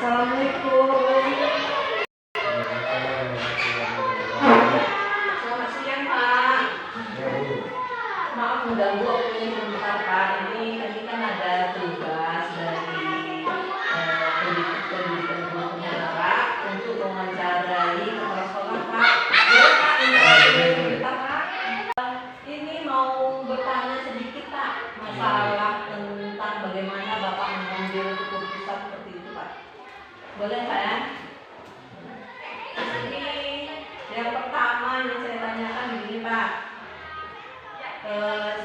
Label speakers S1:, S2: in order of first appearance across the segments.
S1: Assalamualaikum. Selamat siang, Pak. Maaf mengganggu waktunya sebentar, Pak. Ini kami kan ada tugas dari pendidikan guru Bapak untuk mewawancarai kepala sekolah, Pak. Boleh, Pak, ini sebentar, Pak. Ini mau bertanya sedikit, Pak, masalah tentang bagaimana Bapak mengambil keputusan seperti itu, Pak. Boleh, Pak, ya? Ini yang pertama yang saya tanyakan begini, Pak.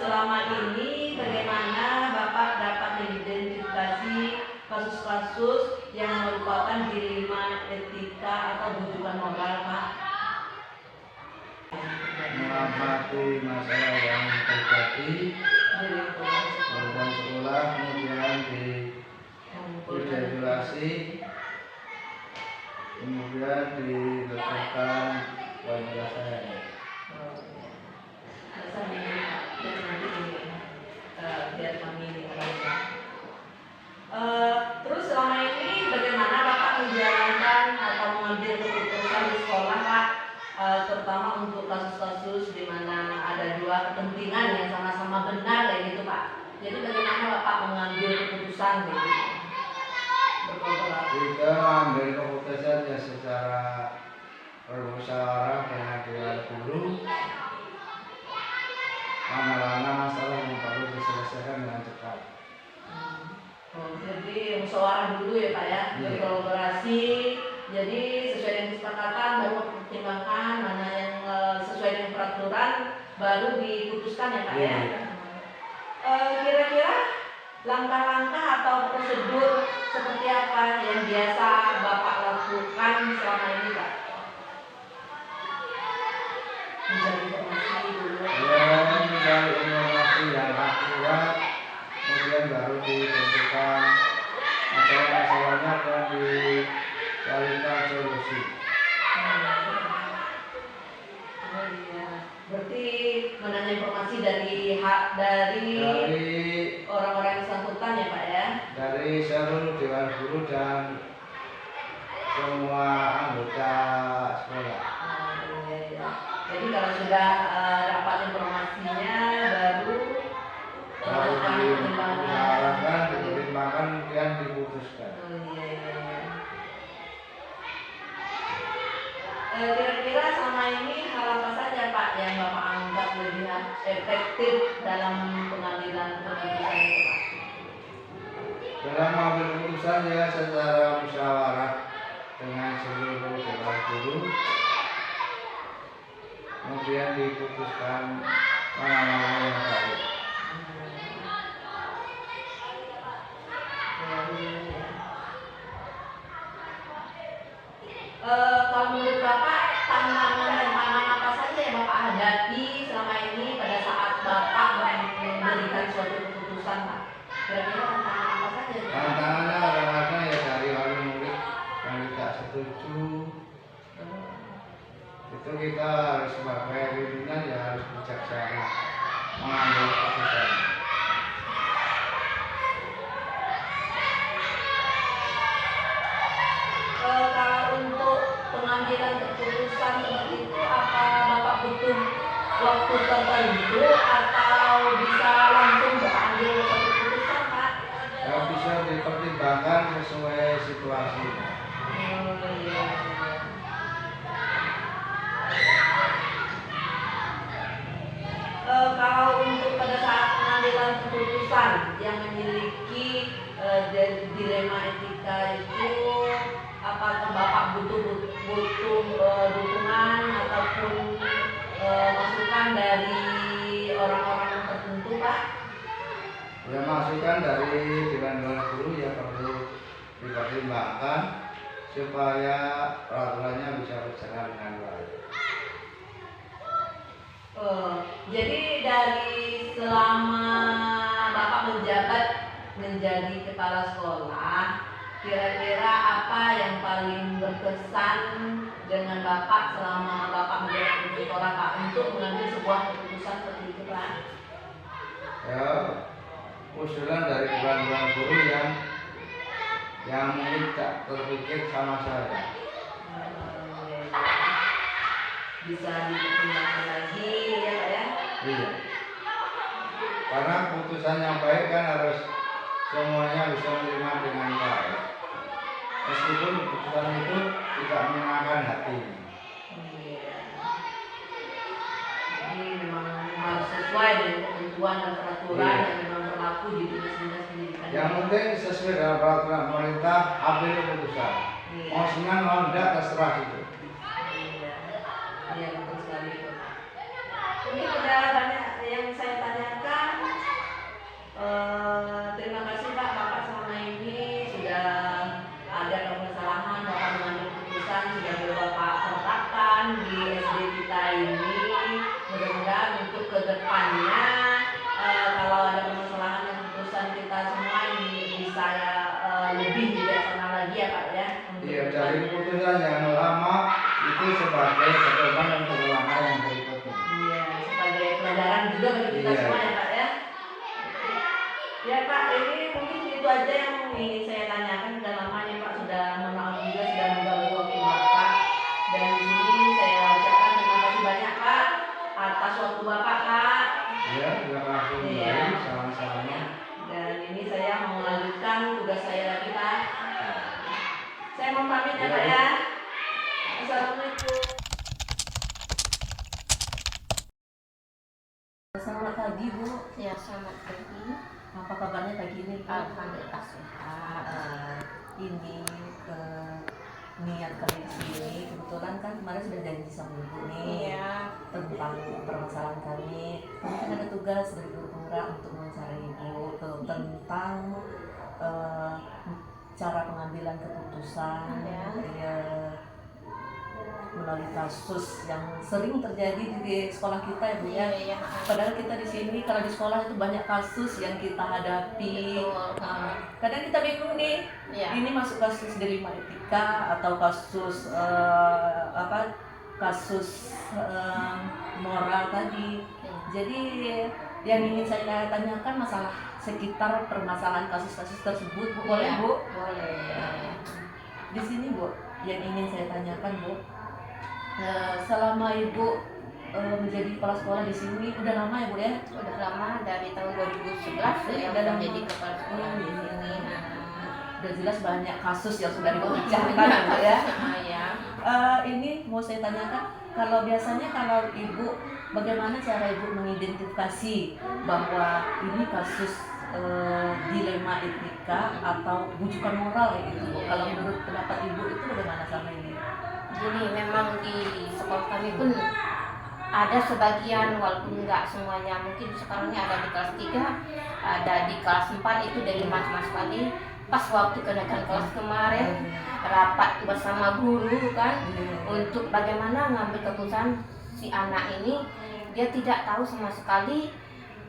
S1: Selama ini bagaimana Bapak dapat mengidentifikasi kasus-kasus yang merupakan dilema etika atau bujukan moral, Pak?
S2: Mengamati masalah yang terjadi dalam sekolah, kemudian diidentifikasi, kemudian diletakkan penyelesaian.
S1: Terus selama ini bagaimana Bapak menjalankan atau mengambil keputusan di sekolah, Pak, terutama untuk kasus-kasus di mana ada dua kepentingan yang sama-sama benar kayak gitu, Pak. Jadi bagaimana Bapak mengambil keputusan gitu?
S2: Kita ambil keputusan ya secara bermusyawarah dengan dewan guru. Mana-mana masalah yang perlu diselesaikan dengan cepat.
S1: Jadi musyawarah dulu ya, Pak, ya, berkolaborasi. Jadi sesuai dengan kesepakatan baru mempertimbangkan mana yang sesuai dengan peraturan baru diputuskan ya, Pak, ya. Kira-kira langkah-langkah atau prosedur seperti apa yang biasa Bapak lakukan selama ini, Pak? Mencari informasi dulu.
S2: Mencari informasi yang akurat, kemudian baru ditentukan masalah-masalahnya dan dicarikan solusi.
S1: Oh iya, berarti menanya informasi dari orang-orang yang bersangkutan ya, Pak, ya?
S2: Dari seluruh dewan guru dan semua anggota sekolah.
S1: Iya, iya. Jadi kalau sudah dapat informasinya baru
S2: dipertimbangkan kemudian diputuskan.
S1: Oh iya, iya. Kira-kira selama ini hal apa saja, Pak, yang Bapak anggap lebih efektif dalam pengambilan keputusan itu, Pak?
S2: Dalam mengambil keputusan ya secara musyawarah dengan seluruh dewan guru, kemudian diputuskan mana-mana yang baik.
S1: Kalau menurut Bapak, tantangan apa saja yang Bapak hadapi selama ini pada saat Bapak memberikan suatu keputusan, Pak? Kira-kira tantangan apa saja?
S2: Tantangannya kadang-kadang ya dari wali murid yang tidak setuju. Itu kita harus sebagai pimpinan ya harus bijaksana mengambil keputusan.
S1: Kalau untuk pengambilan keputusan seperti itu, apa Bapak butuh waktu tertentu atau bisa langsung Bapak ambil suatu keputusan, Pak?
S2: Ya bisa dipertimbangkan sesuai situasi.
S1: Oh iya. Kalau untuk pada saat pengambilan keputusan yang memiliki dilema etika itu, apakah Bapak butuh dukungan ataupun masukan dari orang-orang tertentu, Pak?
S2: Ya masukan dari dewan guru ya perlu dipertimbangkan supaya peraturannya bisa berjalan dengan baik.
S1: Jadi dari selama Bapak menjabat menjadi kepala sekolah, kira-kira apa yang paling berkesan dengan Bapak selama Bapak menjabat di sekolah, Pak, untuk mengambil sebuah keputusan seperti itu, Pak?
S2: Ya, usulan dari dewan guru yang yang mungkin tak terpikir sama saya.
S1: Bisa dipertimbangkan lagi ya Pak ya.
S2: Iya. Karena keputusan yang baik kan harus semuanya bisa menerima dengan baik. Meskipun keputusan itu tidak menyenangkan hati.
S1: Iya. Jadi memang harus sesuai dengan ketentuan dan peraturan yang memang berlaku di dinas-dinas pendidikan.
S2: Yang penting sesuai dengan peraturan pemerintah, ambil keputusan.
S1: Iya.
S2: Mau senang mau tidak terserah itu.
S1: Iya. Iya betul sekali Pak. Ini sudah banyak yang saya tanyakan. Terima kasih Pak, Bapak selama ini sudah ada permasalahan, Bapak mengambil keputusan, sudah Bapak sertakan di SD kita ini. Mudah-mudahan untuk kedepannya kalau ada permasalahan dan keputusan kita semua ini bisa lebih bijaksana lagi ya Pak ya.
S2: Iya, dari keputusan yang lama itu sebagai pedoman untuk langkah yang berikutnya.
S1: Iya, sebagai pelajaran juga bagi kita
S2: Iya.
S1: semua ya Pak ya. Ya Pak, ini mungkin itu aja yang ingin saya tanyakan. Sudah lama nih Pak, sudah mohon maaf juga sudah mengganggu waktu Bapak. Dan di sini saya ucapkan terima kasih banyak Pak atas waktu Bapak Pak.
S2: Ya, terima kasih
S1: Iya.
S2: kembali sama-sama.
S1: Dan ini saya mau melanjutkan tugas saya lagi Pak. Saya mau pamit ya Pak ya. Assalamualaikum. Selamat pagi Bu.
S3: Ya, selamat pagi.
S1: Apa kabarnya pagi ini?
S3: Alhamdulillah sehat.
S1: Ini niat kami di sini kebetulan kan kemarin sudah janji sama ibu nih
S3: Iya.
S1: tentang permasalahan kami. Kami kan ada tugas dari guru penggerak untuk mencari ibu tentang cara pengambilan keputusan
S3: Ya.
S1: melalui kasus yang sering terjadi di sekolah kita ya Bu ya.
S3: Iya.
S1: Padahal kita di sini kalau di sekolah itu banyak kasus yang kita hadapi.
S3: Betul.
S1: Kadang kita bingung nih,
S3: Iya.
S1: ini masuk kasus delima etika atau kasus kasus moral tadi.
S3: Iya.
S1: Jadi yang ingin saya tanyakan masalah sekitar permasalahan kasus-kasus tersebut, Bu. Boleh
S3: Iya,
S1: Bu?
S3: Boleh.
S1: Di sini Bu, yang ingin saya tanyakan Bu, selama Ibu menjadi kepala sekolah di sini udah lama ya Bu ya?
S3: Udah lama dari tahun 2011 ya
S1: Udah lama.
S3: menjadi kepala sekolah di sini.
S1: Udah jelas banyak kasus yang sudah Ibu pecahkan ya Bu ya.
S3: Ya.
S1: Ini mau saya tanyakan, kalau biasanya kalau Ibu, bagaimana cara Ibu mengidentifikasi bahwa ini kasus dilema etika atau bujukan moral ya gitu?
S3: Iya,
S1: Kalau
S3: iya.
S1: menurut pendapat Ibu itu bagaimana sama ini?
S3: Jadi memang di sekolah kami pun ada sebagian, walaupun enggak semuanya, mungkin sekarang ini ada di kelas 3, ada di kelas 4, itu dari mas-mas tadi. Pas waktu kenaikan kelas kemarin rapat bersama guru kan untuk bagaimana ngambil keputusan si anak ini, dia tidak tahu sama sekali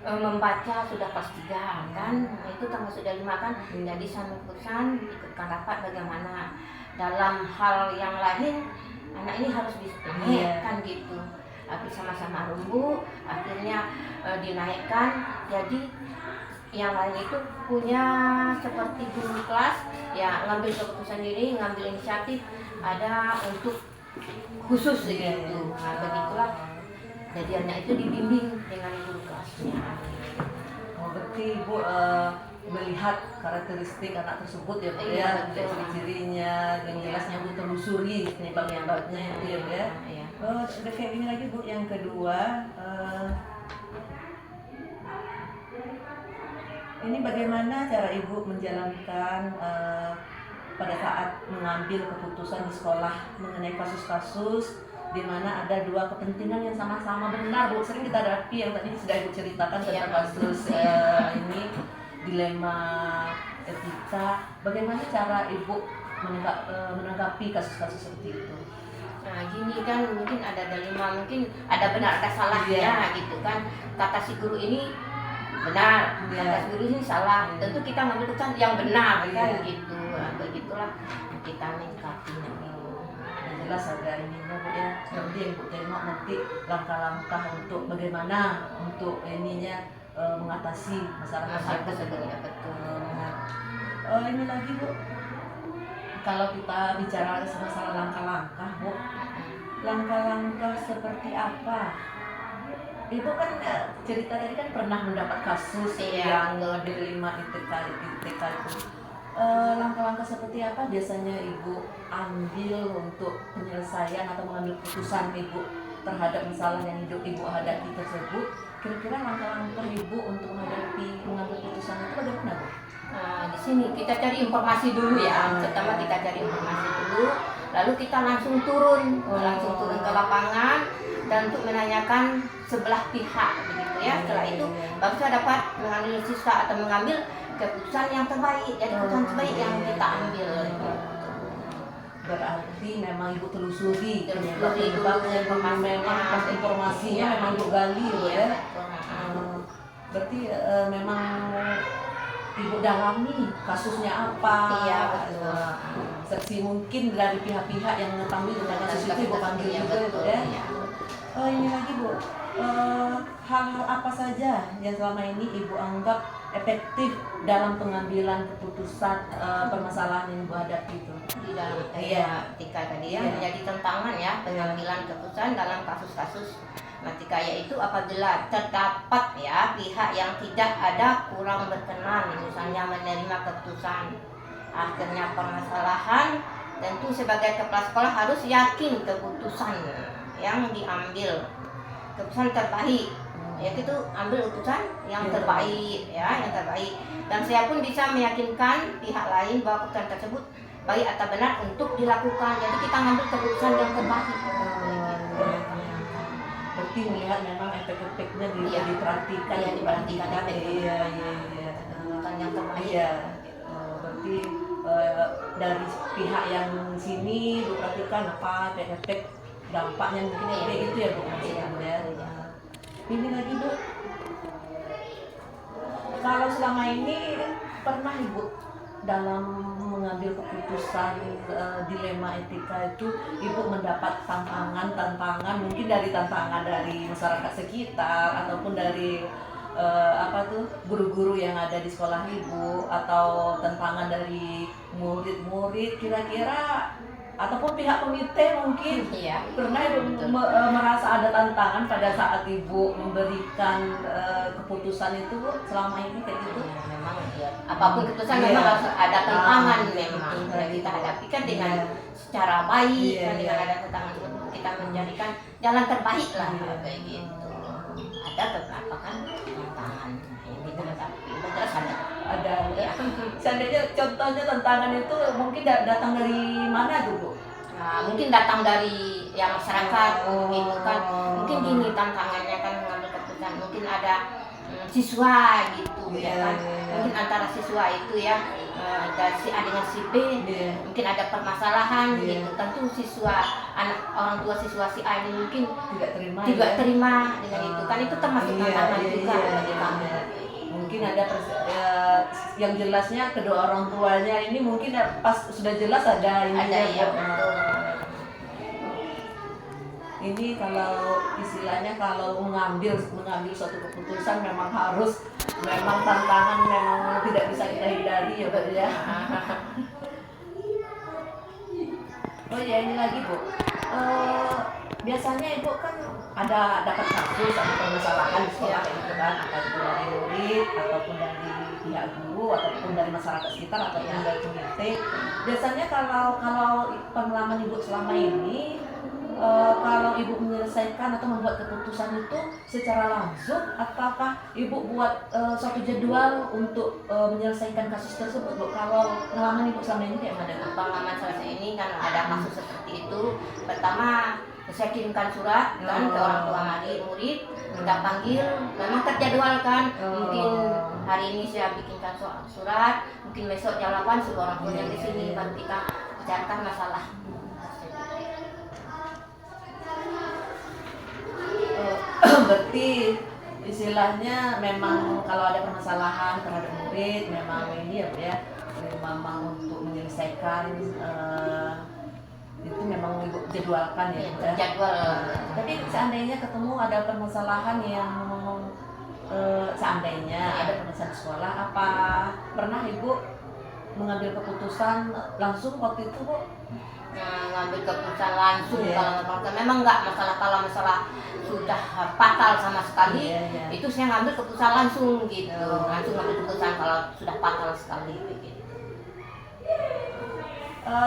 S3: membaca, sudah kelas 3 kan, itu tanggal sudah 5 kan. Jadi sama keputusan ikutkan rapat bagaimana dalam hal yang lain anak ini harus bisa naik kan gitu. Habis sama-sama rumbu akhirnya dinaikkan. Jadi yang lain itu punya seperti guru kelas ya, ngambil keputusan diri, ngambil inisiatif, ada untuk khusus gitu. Nah, begitulah. Jadi anak itu dibimbing dengan guru kelasnya.
S1: Oh, berarti Ibu melihat karakteristik anak tersebut ya Bu
S3: Iya,
S1: ya,
S3: betul.
S1: ciri-cirinya dan jelasnya Bu telusuri penyebab-penyebabnya itu ya Bu ya.
S3: Iya.
S1: Ada kayak ini lagi Bu, yang kedua, ini bagaimana cara Ibu menjalankan pada saat mengambil keputusan di sekolah mengenai kasus-kasus di mana ada dua kepentingan yang sama-sama benar Bu, sering kita hadapi yang tadi sudah Ibu ceritakan tentang
S3: Iya.
S1: kasus ini dilema etika. Bagaimana cara Ibu menanggapi kasus-kasus seperti itu?
S3: Nah gini kan, mungkin ada dilema, mungkin ada benar ada salahnya
S1: Iya.
S3: gitu kan. Kata si guru ini benar,
S1: Iya.
S3: kata si guru ini salah.
S1: Iya.
S3: Tentu kita ngambil keputusan yang benar kan
S1: Iya.
S3: gitu. Nah, begitulah kita menyikapinya.
S1: Yang jelas ada ini Bu ya, nanti yang Bu tengok nanti langkah-langkah untuk bagaimana untuk ininya mengatasi masalah
S3: Masalah
S1: tersebut.
S3: tersebut ya betul.
S1: Ini lagi Bu, kalau kita bicara masalah langkah-langkah, Bu, langkah-langkah seperti apa? Ibu kan cerita tadi kan pernah mendapat kasus
S3: Iya.
S1: yang diterima ITK itu. Langkah-langkah seperti apa biasanya Ibu ambil untuk penyelesaian atau mengambil keputusan Ibu terhadap masalah yang Ibu hadapi tersebut? Kira-kira langkah-langkah Ibu untuk mengambil keputusan itu bagaimana, Bu?
S3: Nah, di sini kita cari informasi dulu ya. Pertama kita cari informasi dulu, lalu kita langsung turun ke lapangan dan untuk menanyakan sebelah pihak begitu ya. Setelah itu baru saya dapat mengambil siswa atau mengambil keputusan yang terbaik. Jadi keputusan terbaik yang kita ambil.
S1: Berarti memang Ibu telusuri
S3: Telusuri dulu
S1: informasinya memang Ibu gali ya. Berarti memang Ibu dalami kasusnya apa.
S3: Iya, betul.
S1: Seksi mungkin dari pihak-pihak yang mengetahui tentang kasus itu Ibu panggil juga Ibu ya. Ini lagi Bu, hal-hal apa saja yang selama ini Ibu anggap efektif dalam pengambilan keputusan permasalahan yang Ibu hadapi itu?
S3: Di dalam etika tadi ya, menjadi tantangan ya pengambilan keputusan dalam kasus-kasus etika, yaitu apabila terdapat ya pihak yang tidak ada kurang berkenan misalnya menerima keputusan akhirnya permasalahan, tentu sebagai kepala sekolah harus yakin keputusan yang diambil keputusan terbaik, ya itu ambil keputusan yang terbaik ya, yang terbaik, dan saya pun bisa meyakinkan pihak lain bahwa keputusan tersebut baik atau benar untuk dilakukan. Jadi kita ngambil keputusan yang terbaik.
S1: Berarti melihat memang efek-efeknya diperhatikan.
S3: Iya, diperhatikan.
S1: Iya.
S3: Keputusan yang terbaik.
S1: Iya. Berarti dari pihak yang sini diperhatikan apa efek dampaknya mungkin kayak gitu ya Bu.
S3: Iya.
S1: Ini lagi Bu, kalau selama ini pernah Ibu dalam mengambil keputusan dilema etika itu Ibu mendapat tantangan mungkin dari masyarakat sekitar ataupun dari guru-guru yang ada di sekolah Ibu, atau tantangan dari murid-murid kira-kira, ataupun pihak komite mungkin pernah Ibu merasa ada tantangan pada saat Ibu memberikan keputusan itu selama ini kayak gitu?
S3: Memang ya, apapun keputusan memang harus ada tantangan memang yang kita hadapi kan dengan secara baik kan, dengan ada tantangan kita menjadikan jalan terbaik lah kayak gitu. Ada beberapa kan tantangan yang kita hadapi, terus
S1: ada ya. Seandainya contohnya tantangan itu mungkin datang dari mana dulu?
S3: Nah, mungkin datang dari ya masyarakat gitu kan. Mungkin gini tantangannya kan mengambil keputusan, mungkin ada siswa gitu ya kan. Mungkin antara siswa itu ya dari si A dengan si B mungkin ada permasalahan gitu. Tentu orang tua siswa si A ini mungkin tidak terima dengan itu kan, itu termasuk tantangan juga bagi kami.
S1: Mungkin ada yang jelasnya kedua orang tuanya ini mungkin pas sudah jelas ada ini
S3: ya,
S1: ini kalau istilahnya kalau mengambil suatu keputusan memang tantangan memang tidak bisa kita hindari ya Bu ya. Oh ya, ini lagi Bu, biasanya Ibu kan ada dapat kasus atau permasalahan di sekolah kayak gitu kan, apakah itu dari murid ataupun dari pihak guru ataupun dari masyarakat sekitar ataupun dari komite. Biasanya kalau pengalaman Ibu selama ini, kalau Ibu menyelesaikan atau membuat keputusan itu secara langsung, apakah Ibu buat suatu jadwal untuk menyelesaikan kasus tersebut Bu? Kalau pengalaman Ibu selama ini kayak mana?
S3: Pengalaman saya ini kan ada kasus seperti itu. Pertama saya kirimkan surat kan ke orang tua murid, kita panggil, memang terjadwalkan. Mungkin hari ini saya bikinkan surat, mungkin besok jam 8 suruh orang tuanya di sini, baru kita bicarakan masalah.
S1: Berarti istilahnya memang kalau ada permasalahan terhadap murid memang ini ya memang untuk menyelesaikan itu memang Ibu jadwalkan ya,
S3: jadwal.
S1: Tapi seandainya ketemu ada permasalahan yang seandainya ada permasalahan sekolah, apa pernah Ibu mengambil keputusan langsung waktu itu Bu?
S3: Ngambil keputusan langsung.
S1: Iya.
S3: Kalau memang nggak masalah, kalau masalah sudah fatal sama sekali,
S1: Iya.
S3: itu saya ngambil keputusan langsung gitu.
S1: Oh.
S3: Langsung ngambil keputusan kalau sudah fatal sekali begitu.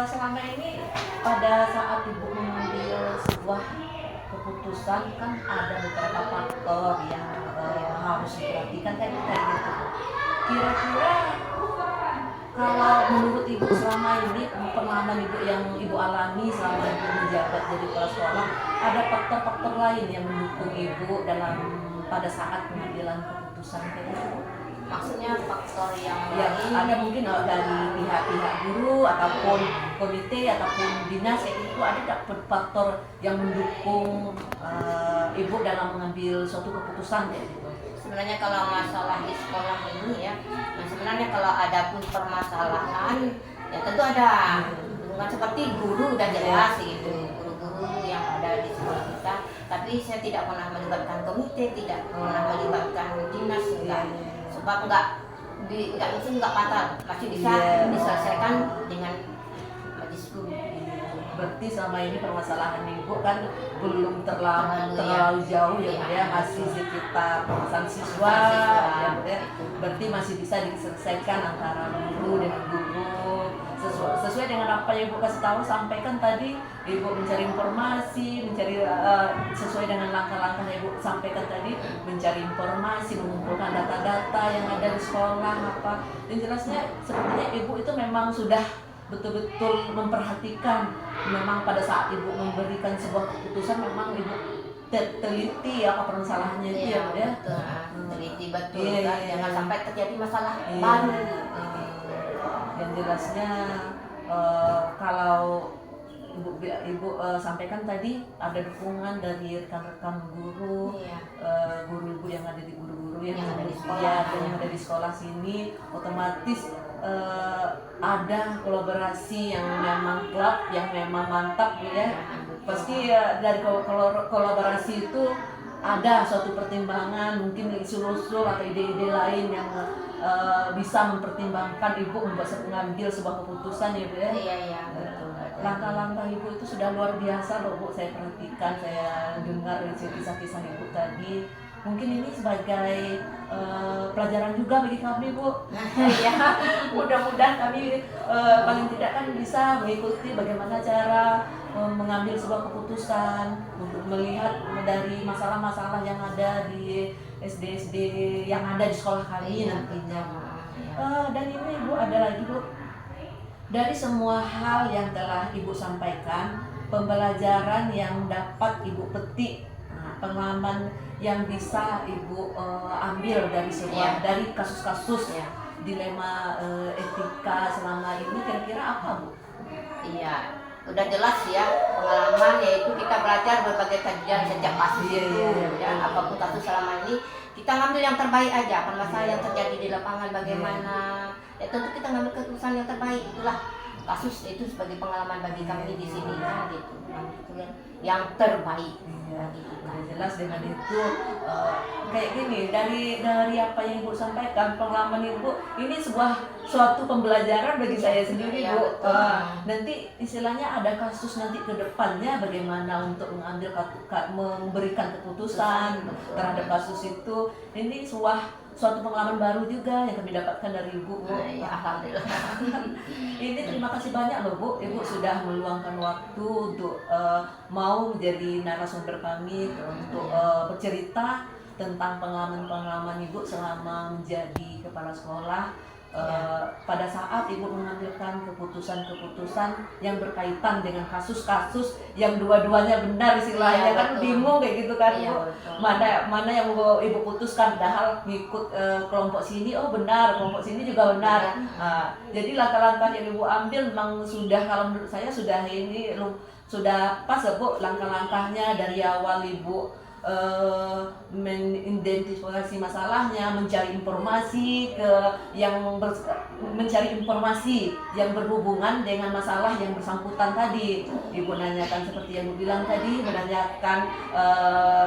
S1: Selama ini pada saat Ibu mengambil sebuah keputusan kan ada beberapa faktor yang harus diperhatikan kayak gitu. Kira-kira kalau menurut Ibu selama ini, pengalaman Ibu yang Ibu alami selama Ibu menjabat jadi kepala sekolah, ada faktor-faktor lain yang mendukung Ibu dalam pada saat pengambilan keputusan kayak gitu?
S3: Maksudnya faktor yang
S1: Ya,
S3: lain.
S1: ada mungkin dari pihak-pihak guru ataupun komite ataupun dinas kayak itu, ada nggak faktor yang mendukung Ibu dalam mengambil suatu keputusan kayak gitu?
S3: Sebenarnya kalau masalah di sekolah ini ya, nah sebenarnya kalau ada pun permasalahan, ya tentu ada. Bukan seperti guru udah jelas gitu, guru-guru yang ada di sekolah kita. Tapi saya tidak pernah melibatkan komite, tidak pernah melibatkan dinas, enggak. Sebab enggak mungkin enggak fatal, masih bisa
S1: Iya.
S3: diselesaikan dengan majelis guru.
S1: Berarti selama ini permasalahan Ibu kan belum terlalu
S3: Terlalu,
S1: jauh ya,
S3: Iya.
S1: Bu, ya, masih sekitar permasalahan siswa, ya, Bu, ya. Berarti masih bisa diselesaikan antara guru dengan guru sesuai dengan apa yang Ibu kasih tahu, sampaikan tadi. Ibu mencari informasi, sesuai dengan langkah-langkah yang Ibu sampaikan tadi, mencari informasi, mengumpulkan data-data yang ada di sekolah apa. Dan jelasnya sepertinya Ibu itu memang sudah betul-betul memperhatikan. Memang pada saat Ibu memberikan sebuah keputusan, memang Ibu teliti apa permasalahannya itu ya, Bu, ya.
S3: Betul, teliti betul.
S1: Iya,
S3: Kan?
S1: iya,
S3: Jangan
S1: iya.
S3: sampai terjadi masalah
S1: Iya.
S3: baru.
S1: Yang jelasnya kalau Ibu sampaikan tadi ada dukungan dari rekan-rekan guru,
S3: Iya.
S1: guru-guru yang ada di guru-guru yang
S3: Yang ada di sekolah.
S1: iya, yang ada di sekolah sini, otomatis ada kolaborasi yang memang klub, yang memang mantap ya. Pasti dari kolaborasi itu ada suatu pertimbangan, mungkin usul-usul atau ide-ide lain yang bisa mempertimbangkan Ibu mengambil sebuah keputusan ya, Bu, ya.
S3: Iya, betul.
S1: Langkah-langkah Ibu itu sudah luar biasa loh, Bu. Saya perhatikan, saya dengar kisah-kisah Ibu tadi. Mungkin ini sebagai pelajaran juga bagi kami, Bu.
S3: Iya.
S1: Mudah-mudahan kami paling tidak kan bisa mengikuti bagaimana cara mengambil sebuah keputusan, melihat dari masalah-masalah yang ada di SD-SD yang ada di sekolah kami nantinya. Dan ini Ibu ada lagi, Bu. Dari semua hal yang telah Ibu sampaikan, pembelajaran yang dapat Ibu petik, pengalaman yang bisa Ibu ambil dari dari kasus-kasus dilema etika selama ini, kira-kira apa, Bu?
S3: Iya, udah jelas ya pengalaman, yaitu kita belajar berbagai kajian sejak kasus
S1: Iya,
S3: itu.
S1: iya,
S3: Ya, apapun kasus selama ini kita ngambil yang terbaik aja. Masalah yang terjadi di lapangan bagaimana, ya tentu kita ngambil keputusan yang terbaik. Itulah kasus itu sebagai pengalaman bagi kami di sini kan gitu. Ngambil yang terbaik bagi kita.
S1: Udah jelas dengan itu kayak gini, dari apa yang Ibu sampaikan, pengalaman Ibu ini suatu pembelajaran bagi saya sendiri,
S3: Iya,
S1: Bu.
S3: betul.
S1: Nanti istilahnya ada kasus nanti ke depannya bagaimana untuk memberikan keputusan
S3: Betul.
S1: terhadap kasus itu. Ini suatu pengalaman baru juga yang kami dapatkan dari Ibu, Bu.
S3: Nah, ya, alhamdulillah.
S1: Ini terima kasih banyak loh, Bu. Ibu sudah meluangkan waktu untuk mau menjadi narasumber kami untuk bercerita tentang pengalaman-pengalaman Ibu selama menjadi kepala sekolah. Pada saat Ibu mengambilkan keputusan-keputusan yang berkaitan dengan kasus-kasus yang dua-duanya benar istilahnya,
S3: Iya,
S1: kan
S3: betul.
S1: bingung kayak gitu kan,
S3: Iya,
S1: Bu.
S3: betul.
S1: Mana yang mau Ibu putuskan, padahal ngikut kelompok sini, oh benar, kelompok sini juga benar. Jadi langkah-langkah yang Ibu ambil memang sudah, kalau menurut saya sudah pas ya, Bu, langkah-langkahnya dari awal Ibu mengidentifikasi masalahnya, mencari informasi mencari informasi yang berhubungan dengan masalah yang bersangkutan tadi. Ibu nanyakan seperti yang Ibu bilang tadi, menanyakan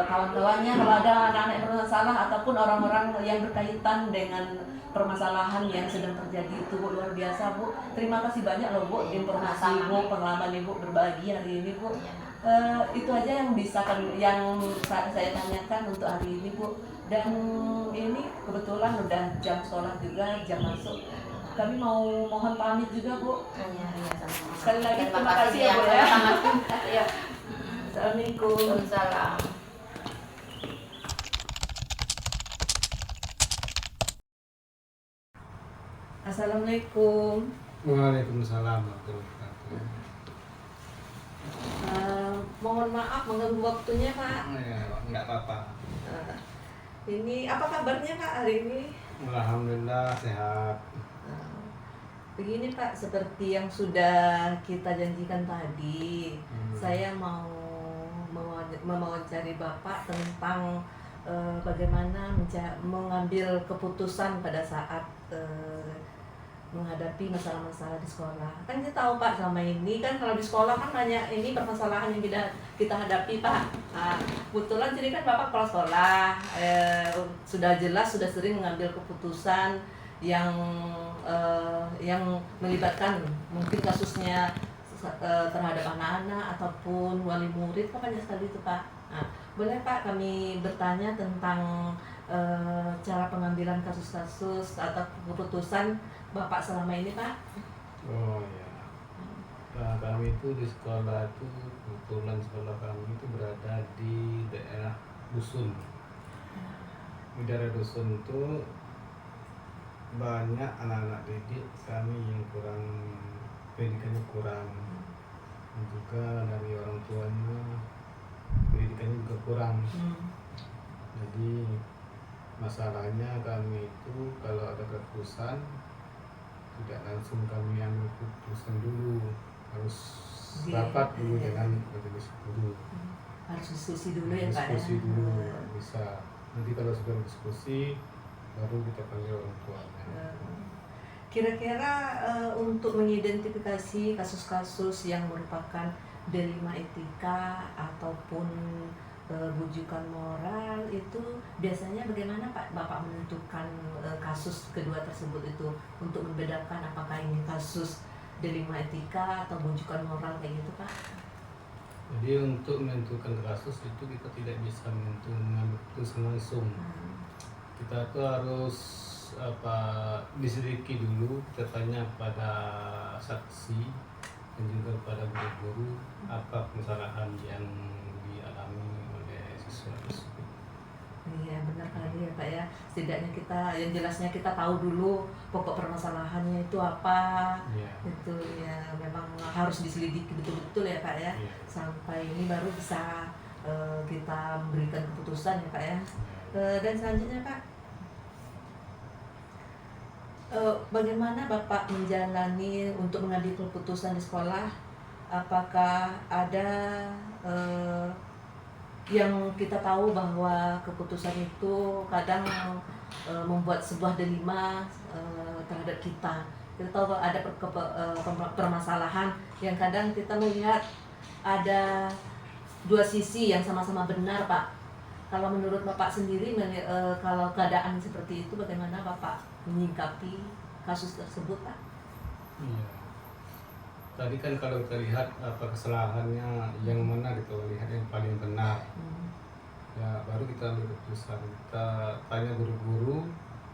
S1: kawan-kawannya kalau ada anak-anak yang bermasalah ataupun orang-orang yang berkaitan dengan permasalahan yang sedang terjadi itu, Bu. Luar biasa, Bu. Terima kasih banyak loh, Bu, informasi Ibu, pengalaman Ibu berbagi hari ini, Bu. Itu aja yang saya tanyakan untuk hari ini, Bu. Dan ini kebetulan udah jam sekolah juga, jam masuk. Kami mau mohon pamit juga, Bu.
S3: Iya, sama-sama.
S1: Sekali lagi
S3: Terima
S1: terima kasih ya, Bu ya.
S3: Ya.
S1: Assalamualaikum.
S3: Waalaikumsalam.
S1: Assalamualaikum.
S4: Waalaikumsalam warahmatullahi wabarakatuh.
S1: Mohon maaf mengganggu waktunya, Pak.
S4: Ya, nggak apa-apa.
S1: Ini apa kabarnya, Pak, hari ini?
S4: Alhamdulillah sehat.
S1: Begini, Pak, seperti yang sudah kita janjikan tadi, saya mau mewawancari Bapak tentang bagaimana mengambil keputusan pada saat menghadapi masalah-masalah di sekolah. Kan kita tahu, Pak, selama ini kan kalau di sekolah kan banyak ini permasalahan yang kita hadapi, Pak. Nah, kebetulan jadi kan Bapak kepala sekolah, sudah jelas sudah sering mengambil keputusan yang melibatkan mungkin kasusnya terhadap anak-anak ataupun wali murid, kan banyak sekali itu, Pak. Nah, boleh, Pak, kami bertanya tentang cara pengambilan kasus-kasus atau keputusan Bapak selama ini, Pak?
S4: Oh ya. Nah, kami itu di sekolah itu kebetulan sekolah kami itu berada di daerah dusun. Di daerah dusun itu banyak anak-anak didik kami yang pendidikannya kurang, dan juga dari orang tuanya pendidikannya juga kurang. Jadi masalahnya kami itu kalau ada keputusan tidak langsung kami ambil keputusan dulu, harus rapat dulu dengan majelis guru.
S1: Harus diskusi dulu ya, Pak.
S4: Diskusi dulu, bisa. Nanti kalau sudah diskusi baru kita panggil orang tuanya.
S1: Kira-kira untuk mengidentifikasi kasus-kasus yang merupakan delima etika ataupun bujukan moral itu biasanya bagaimana, Pak, Bapak menentukan kasus kedua tersebut itu untuk membedakan apakah ini kasus delima etika atau bujukan moral kayak gitu, Pak?
S4: Jadi untuk menentukan kasus itu kita tidak bisa menentukan keputusan langsung. Kita tuh harus diselidiki dulu, kita tanya pada saksi dan juga pada guru-guru apa kesalahan yang dialami oleh siswa tersebut.
S1: Iya, benar kali ya, Pak ya. Setidaknya yang jelasnya kita tahu dulu pokok permasalahannya itu apa.
S4: Ya.
S1: Itu ya memang harus diselidiki betul-betul ya, Pak ya.
S4: Ya.
S1: Sampai ini baru bisa kita memberikan keputusan ya, Pak ya. Dan selanjutnya, Pak, bagaimana Bapak menjalani untuk mengambil keputusan di sekolah? Apakah ada yang kita tahu bahwa keputusan itu kadang membuat sebuah delima terhadap kita. Kita tahu bahwa ada permasalahan yang kadang kita melihat ada dua sisi yang sama-sama benar, Pak. Kalau menurut Bapak sendiri, kalau keadaan seperti itu, bagaimana Bapak menyikapi kasus tersebut, Pak?
S4: Iya. Tadi kan kalau kita lihat apa kesalahannya yang mana, kita lihat yang paling benar. Ya baru kita ambil keputusan. Kita tanya guru-guru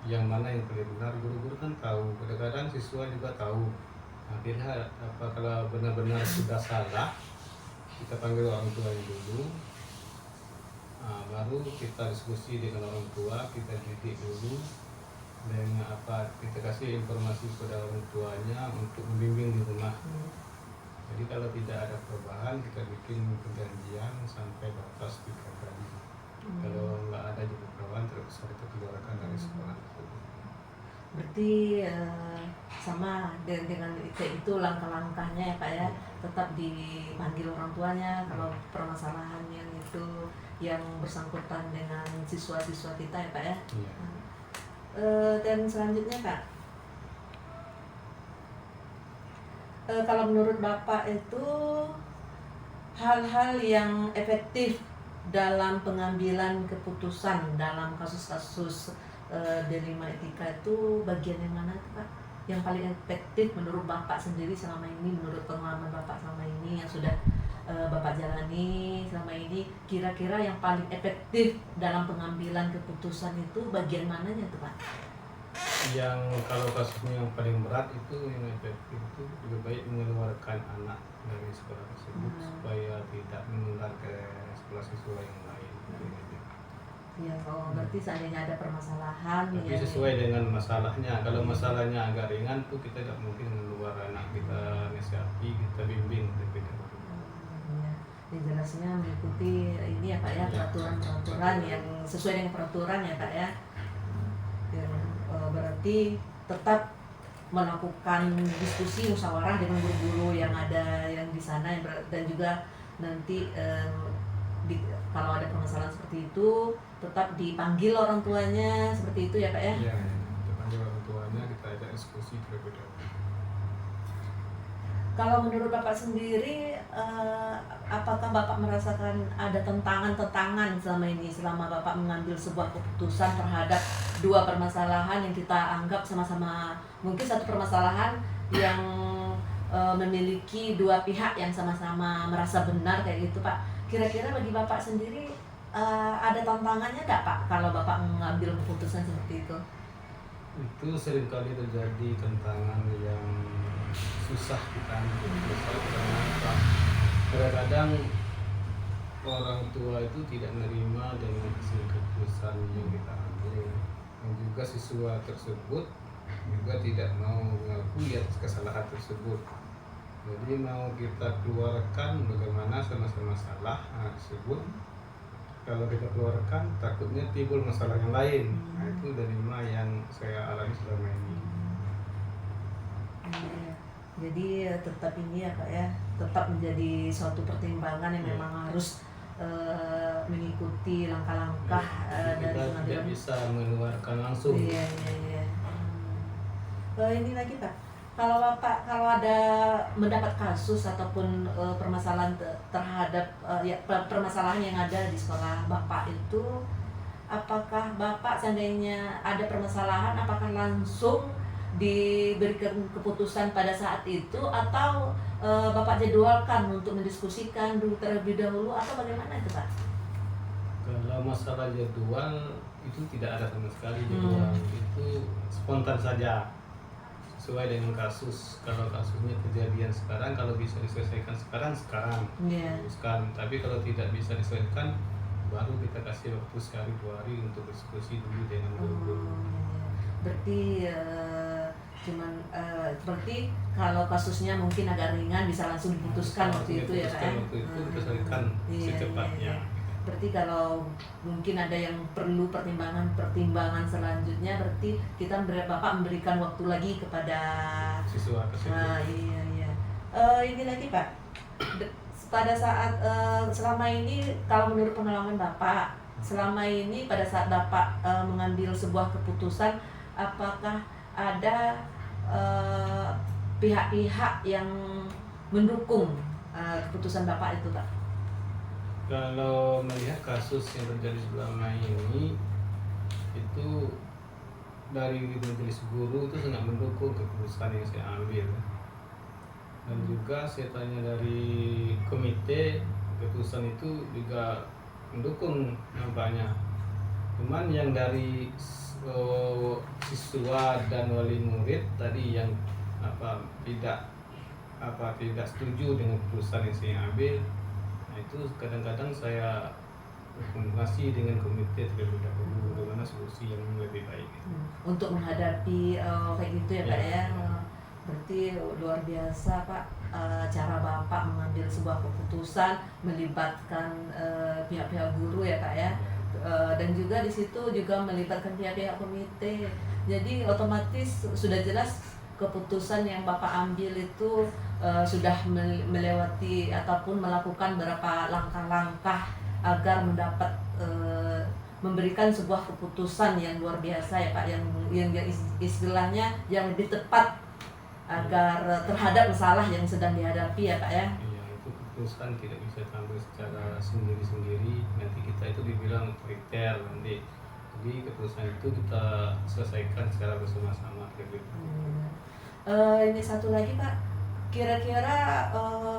S4: yang mana yang paling benar. Guru-guru kan tahu. Kadang-kadang siswa juga tahu. Nah, lihat apa kalau benar-benar sudah salah, kita panggil orang tuanya dulu. Nah, baru kita diskusi dengan orang tua, kita didik dulu dengan kita kasih informasi kepada orang tuanya untuk membimbing di rumah. Jadi kalau tidak ada perubahan, kita bikin perjanjian sampai batas 3 kali. Kalau nggak ada juga perubahan, terus kita keluarkan dari sekolah.
S1: Berarti sama dengan itu langkah-langkahnya ya, Pak ya. tetap dipanggil orang tuanya kalau permasalahan yang itu yang bersangkutan dengan siswa-siswa kita ya Pak ya.
S4: Iya.
S1: Dan selanjutnya Kak, kalau menurut Bapak itu hal-hal yang efektif dalam pengambilan keputusan dalam kasus-kasus D5 etika itu bagian yang mana tuh Pak? Yang paling efektif menurut Bapak sendiri selama ini, menurut pengalaman Bapak selama ini yang sudah Bapak jalani selama ini, kira-kira yang paling efektif dalam pengambilan keputusan itu bagian mananya tuh Pak?
S4: Yang kalau kasusnya yang paling berat itu yang efektif itu lebih baik mengeluarkan anak dari sekolah tersebut supaya tidak menular ke sekolah siswa yang lain.
S1: Ya, kalau berarti seandainya ada permasalahan
S4: Tapi
S1: yang
S4: sesuai dengan masalahnya. Kalau masalahnya agak ringan tuh kita tidak mungkin keluar anak kita nasihati, kita bimbing berbeda.
S1: ya, jelasnya mengikuti ini ya Pak ya, peraturan-peraturan yang sesuai dengan peraturan ya Pak ya. Berarti tetap melakukan diskusi musyawarah dengan guru-guru yang ada yang di sana dan juga nanti kalau ada permasalahan seperti itu tetap dipanggil orang tuanya seperti itu ya Pak ya.
S4: Iya, kita panggil orang tuanya, kita ajak diskusi terlebih dahulu.
S1: Kalau menurut Bapak sendiri, apakah Bapak merasakan ada tentangan-tentangan selama ini selama Bapak mengambil sebuah keputusan terhadap dua permasalahan yang kita anggap sama-sama mungkin satu permasalahan yang memiliki dua pihak yang sama-sama merasa benar kayak gitu Pak. Kira-kira bagi Bapak sendiri ada tantangannya nggak Pak kalau Bapak mengambil keputusan seperti itu?
S4: Itu seringkali terjadi tantangan yang susah kita ambil karena apa? Kadang-kadang orang tua itu tidak menerima dengan keputusan yang kita ambil, dan juga siswa tersebut juga tidak mau mengakui atas kesalahan tersebut. Jadi mau kita keluarkan bagaimana sama-sama salah tersebut. Kalau kita keluarkan takutnya timbul masalah yang lain. Nah, itu dari yang saya alami selama ini.
S1: Jadi tetap ini ya Pak ya, tetap menjadi suatu pertimbangan yang memang harus mengikuti langkah-langkah dari
S4: Kita
S1: pengambilan.
S4: tidak bisa mengeluarkan langsung.
S1: Iya. Ini lagi Pak, kalau Bapak ada mendapat kasus ataupun permasalahan terhadap permasalahan yang ada di sekolah Bapak itu, apakah Bapak seandainya ada permasalahan, apakah langsung diberikan keputusan pada saat itu atau Bapak jadwalkan untuk mendiskusikan dulu terlebih dahulu atau bagaimana itu Pak?
S4: Kalau masalah jadwal itu tidak ada sama sekali jadwal, itu spontan saja sesuai dengan kasus. Kalau kasusnya kejadian sekarang, kalau bisa diselesaikan sekarang teruskan. Tapi kalau tidak bisa diselesaikan, baru kita kasih waktu sehari 2 hari untuk diskusi dulu dengan guru-guru.
S1: Berarti berarti kalau kasusnya mungkin agak ringan bisa langsung diputuskan waktu itu ya Pak?
S4: Waktu itu kita selesaikan secepatnya.
S1: Berarti kalau mungkin ada yang perlu pertimbangan selanjutnya, berarti Bapak memberikan waktu lagi kepada
S4: siswa tersebut.
S1: Iya. Ini lagi Pak, pada saat selama ini kalau menurut pengalaman Bapak selama ini pada saat Bapak mengambil sebuah keputusan, apakah ada pihak-pihak yang mendukung keputusan Bapak itu Pak?
S4: Kalau melihat kasus yang terjadi selama ini, itu dari majelis guru itu sangat mendukung keputusan yang saya ambil. Dan juga saya tanya dari komite, keputusan itu juga mendukung nampaknya. Cuman yang dari siswa dan wali murid tadi yang tidak setuju dengan keputusan yang saya ambil. Nah, itu kadang-kadang saya komunikasi dengan komite terlebih dahulu bagaimana solusi yang lebih baik.
S1: Untuk menghadapi kayak gitu ya Pak ya. Berarti luar biasa Pak cara Bapak mengambil sebuah keputusan melibatkan pihak-pihak guru ya Pak ya. Dan juga di situ juga melibatkan pihak-pihak komite. Jadi otomatis sudah jelas keputusan yang Bapak ambil itu sudah melewati ataupun melakukan beberapa langkah-langkah agar mendapat memberikan sebuah keputusan yang luar biasa ya Pak, yang istilahnya yang lebih tepat agar terhadap masalah yang sedang dihadapi ya Pak ya.
S4: Iya, itu keputusan tidak bisa diambil secara sendiri-sendiri, nanti kita itu dibilang otoriter nanti. Jadi keputusan itu kita selesaikan secara bersama-sama gitu.
S1: Ini satu lagi Pak, kira-kira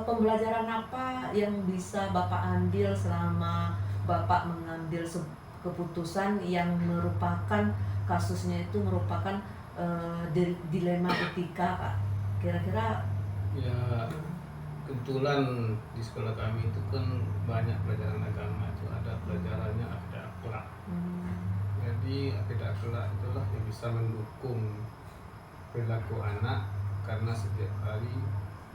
S1: pembelajaran apa yang bisa Bapak ambil selama Bapak mengambil keputusan yang merupakan kasusnya itu merupakan dilema etika Pak, kira-kira?
S4: Ya, kebetulan di sekolah kami itu kan banyak pelajaran agama, itu ada pelajarannya akidah akhlak. Jadi akidah akhlak itulah yang bisa mendukung perilaku anak, karena setiap hari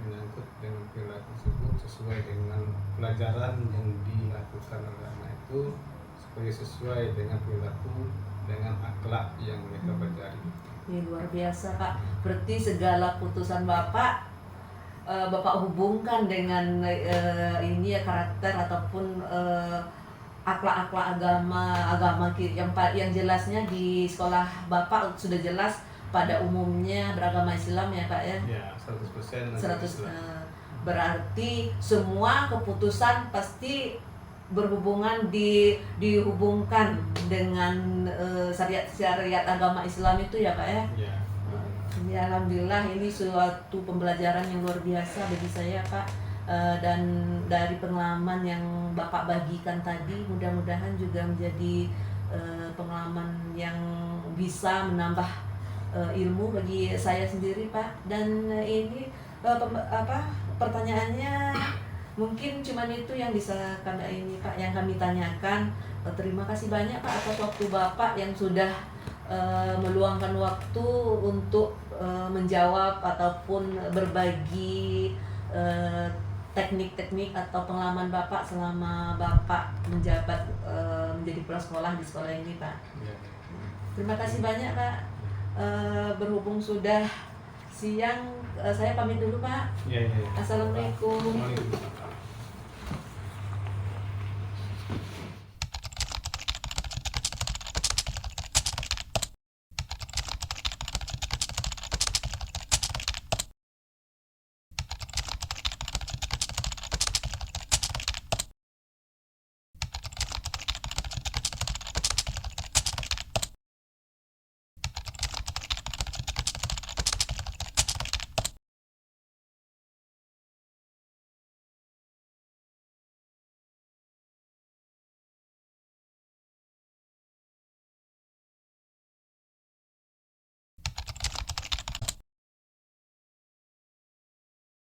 S4: menyangkut dengan perilaku tersebut sesuai dengan pelajaran yang dilakukan oleh anak itu, supaya sesuai dengan perilaku dengan akhlak yang mereka pelajari.
S1: Ini luar biasa Pak, berarti segala putusan Bapak hubungkan dengan ini ya, karakter ataupun akhlak-akhlak agama yang jelasnya di sekolah Bapak sudah jelas pada umumnya beragama Islam ya Pak ya.
S4: Ya, 100%.
S1: 100. Berarti semua keputusan pasti berhubungan dihubungkan dengan syariat agama Islam itu ya Pak ya.
S4: Ya.
S1: Ya, alhamdulillah ini suatu pembelajaran yang luar biasa bagi saya Pak, dan dari pengalaman yang Bapak bagikan tadi mudah-mudahan juga menjadi pengalaman yang bisa menambah ilmu bagi saya sendiri Pak. Dan ini pertanyaannya mungkin cuman itu yang bisa kami tanyakan. Terima kasih banyak Pak atas waktu Bapak yang sudah meluangkan waktu untuk menjawab ataupun berbagi teknik-teknik atau pengalaman Bapak selama Bapak menjabat menjadi kepala sekolah di sekolah ini Pak.
S4: Ya.
S1: Terima kasih banyak Pak. Berhubung sudah siang, saya pamit dulu Pak.
S4: Ya.
S1: Assalamualaikum.
S4: Waalaikumsalam.